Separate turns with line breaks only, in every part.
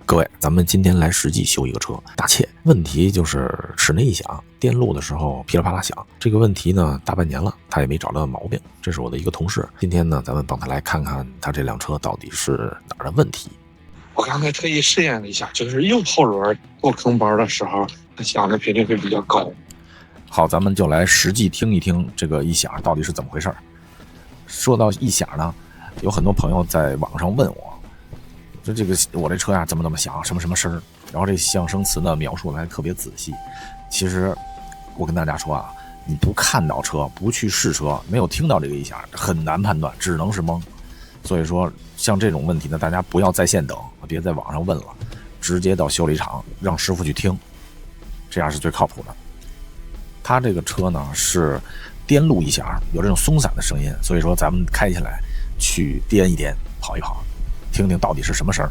各位，咱们今天来实际修一个车，大切。问题就是室内异响，电路的时候噼里啪啦响。这个问题呢，大半年了，他也没找到毛病。这是我的一个同事，今天呢，咱们帮他来看看他这辆车到底是哪儿的问题。
我刚才特意试验了一下，就是右后轮过坑包的时候，它响的频率会比较高。
好，咱们就来实际听一听这个异响到底是怎么回事。说到异响呢，有很多朋友在网上问我，就这个我这车呀怎么响，什么什么声，然后这象声词呢描述的还特别仔细。其实我跟大家说啊，你不看到车，不去试车，没有听到这个异响，很难判断，只能是蒙。所以说像这种问题呢，大家不要在线等，别在网上问了，直接到修理厂让师傅去听，这样是最靠谱的。他这个车呢是颠路异响，有这种松散的声音，所以说咱们开起来去颠一颠，跑一跑，听听到底是什么声。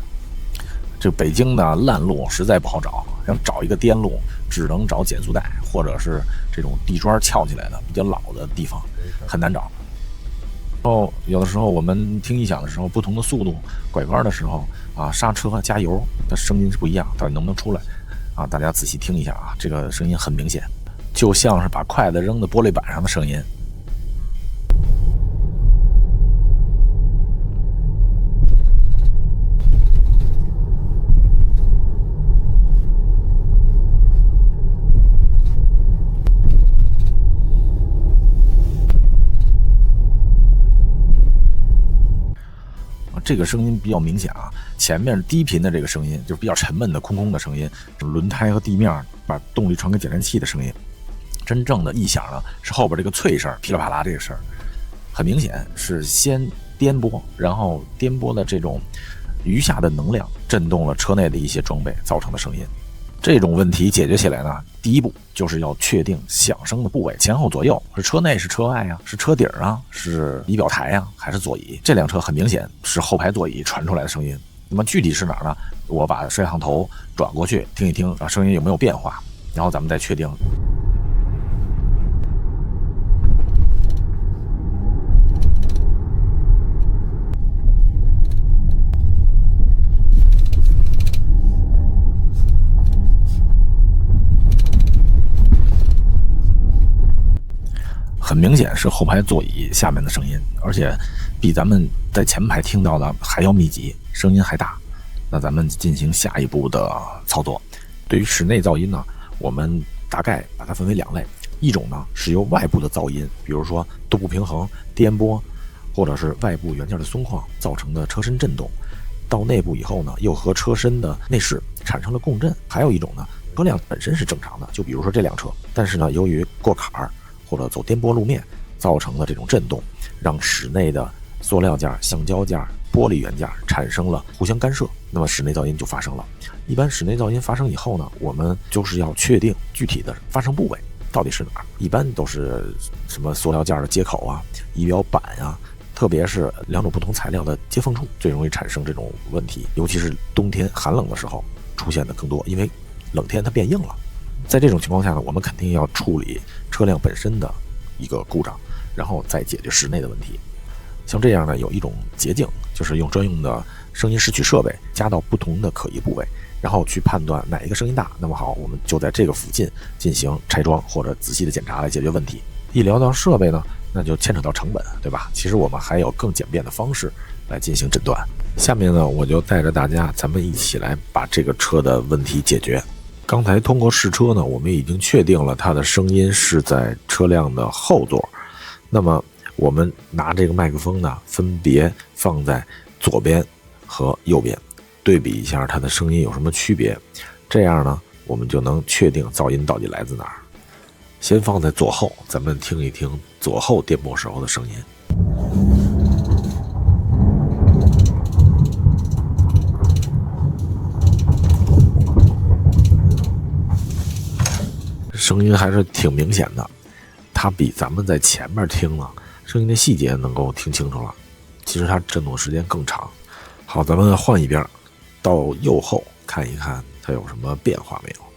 这北京的烂路实在不好找，想找一个颠路，只能找减速带，或者是这种地砖翘起来的比较老的地方，很难找。然后有的时候我们听异响的时候，不同的速度拐弯的时候啊，刹车加油的声音是不一样，到底能不能出来啊？大家仔细听一下啊，这个声音很明显，就像是把筷子扔在玻璃板上的声音。这个声音比较明显啊，前面低频的这个声音就是比较沉闷的空空的声音，轮胎和地面把动力传给减震器的声音。真正的异响呢是后边这个脆声，噼里啪啦这个声，很明显是先颠簸，然后颠簸的这种余下的能量震动了车内的一些装备造成的声音。这种问题解决起来呢，第一步就是要确定响声的部位，前后左右，是车内是车外啊，是车顶啊，是仪表台啊，还是座椅。这辆车很明显是后排座椅传出来的声音，那么具体是哪儿呢？我把摄像头转过去听一听啊，声音有没有变化，然后咱们再确定。很明显是后排座椅下面的声音，而且比咱们在前排听到的还要密集，声音还大。那咱们进行下一步的操作。对于室内噪音呢，我们大概把它分为两类，一种呢是由外部的噪音，比如说度不平衡、颠簸，或者是外部元件的松旷造成的车身震动，到内部以后呢，又和车身的内饰产生了共振。还有一种呢，车辆本身是正常的，就比如说这辆车，但是呢，由于过坎儿或者走颠簸路面造成了这种震动，让室内的塑料件、橡胶件、玻璃元件产生了互相干涉，那么室内噪音就发生了。一般室内噪音发生以后呢，我们就是要确定具体的发生部位到底是哪儿，一般都是什么塑料件的接口啊、仪表板啊，特别是两种不同材料的接缝处最容易产生这种问题，尤其是冬天寒冷的时候出现的更多，因为冷天它变硬了。在这种情况下呢，我们肯定要处理车辆本身的一个故障，然后再解决室内的问题。像这样呢，有一种捷径，就是用专用的声音识取设备加到不同的可疑部位，然后去判断哪一个声音大，那么好，我们就在这个附近进行拆装或者仔细的检查来解决问题。一聊到设备呢，那就牵扯到成本，对吧？其实我们还有更简便的方式来进行诊断。下面呢，我就带着大家，咱们一起来把这个车的问题解决。刚才通过试车呢，我们已经确定了它的声音是在车辆的后座。那么我们拿这个麦克风呢，分别放在左边和右边，对比一下它的声音有什么区别。这样呢，我们就能确定噪音到底来自哪儿。先放在左后，咱们听一听左后颠簸时候的声音。声音还是挺明显的，它比咱们在前面听了声音的细节能够听清楚了，其实它震动时间更长。好，咱们换一边，到右后看一看它有什么变化没有。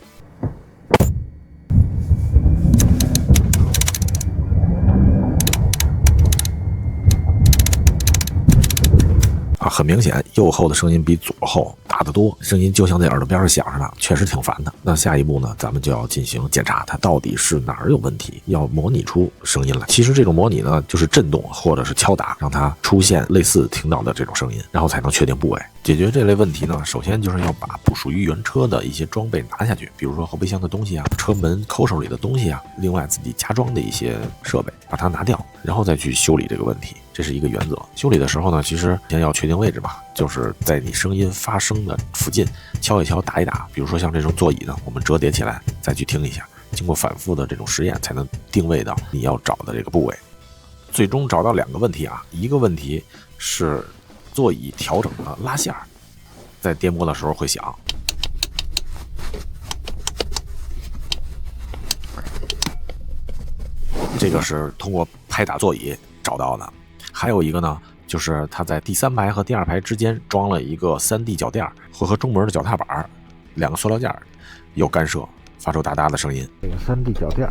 啊，很明显右后的声音比左后大得多，声音就像在耳朵边上响着呢，确实挺烦的。那下一步呢，咱们就要进行检查它到底是哪儿有问题，要模拟出声音来。其实这种模拟呢，就是震动或者是敲打，让它出现类似听到的这种声音，然后才能确定部位。解决这类问题呢，首先就是要把不属于原车的一些装备拿下去，比如说后备箱的东西啊，车门抠手里的东西啊，另外自己加装的一些设备，把它拿掉，然后再去修理这个问题。这是一个原则。修理的时候呢，其实先要确定位置吧，就是在你声音发生的附近敲一敲、打一打。比如说像这种座椅呢，我们折叠起来再去听一下，经过反复的这种实验，才能定位到你要找的这个部位。最终找到2个问题啊，一个问题是座椅调整的拉线，在颠簸的时候会响。这个是通过拍打座椅找到的。还有一个呢，就是它在第3排和第2排之间装了一个3D 脚垫，会和中门的脚踏板2个塑料件有干涉，发出哒哒的声音。这个3D 脚垫，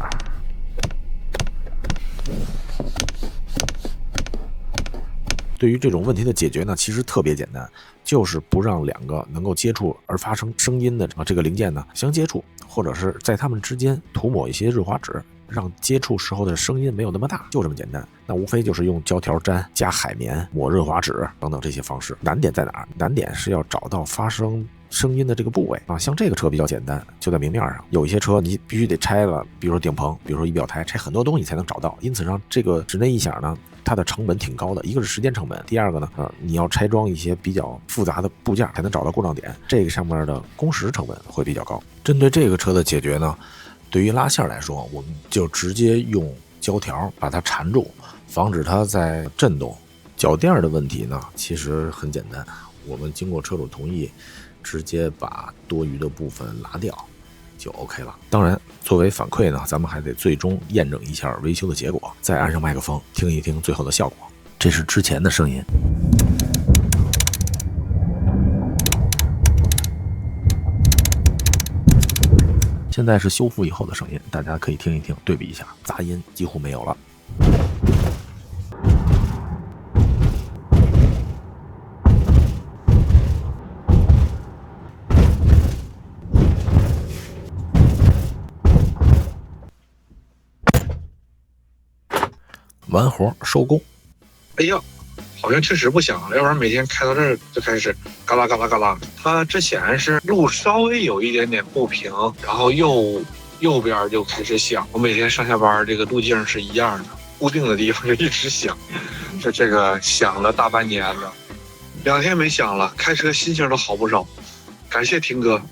对于这种问题的解决呢，其实特别简单，就是不让2个能够接触而发生声音的这个零件呢相接触，或者是在它们之间涂抹一些润滑脂，让接触时候的声音没有那么大，就这么简单。那无非就是用胶条粘、加海绵、抹润滑脂等等这些方式。难点在哪儿？难点是要找到发生声音的这个部位啊。像这个车比较简单，就在明面上。有一些车你必须得拆了，比如说顶棚，比如说仪表台，拆很多东西才能找到。因此让这个室内异响呢，它的成本挺高的。一个是时间成本，第二个呢，你要拆装一些比较复杂的部件才能找到故障点，这个上面的工时成本会比较高。针对这个车的解决呢，对于拉线来说，我们就直接用胶条把它缠住，防止它在震动。脚垫的问题呢，其实很简单，我们经过车主同意，直接把多余的部分拿掉就 OK 了。当然作为反馈呢，咱们还得最终验证一下维修的结果，再安上麦克风听一听最后的效果。这是之前的声音，现在是修复以后的声音，大家可以听一听，对比一下，杂音几乎没有了。完活收工。
哎呀，好像确实不响了，要不然每天开到这儿就开始嘎啦嘎啦嘎啦。它之前是路稍微有一点点不平，然后右边就开始响。我每天上下班这个路径是一样的，固定的地方就一直响，这个响了大半年了，2天没响了，开车心情都好不少。感谢听哥。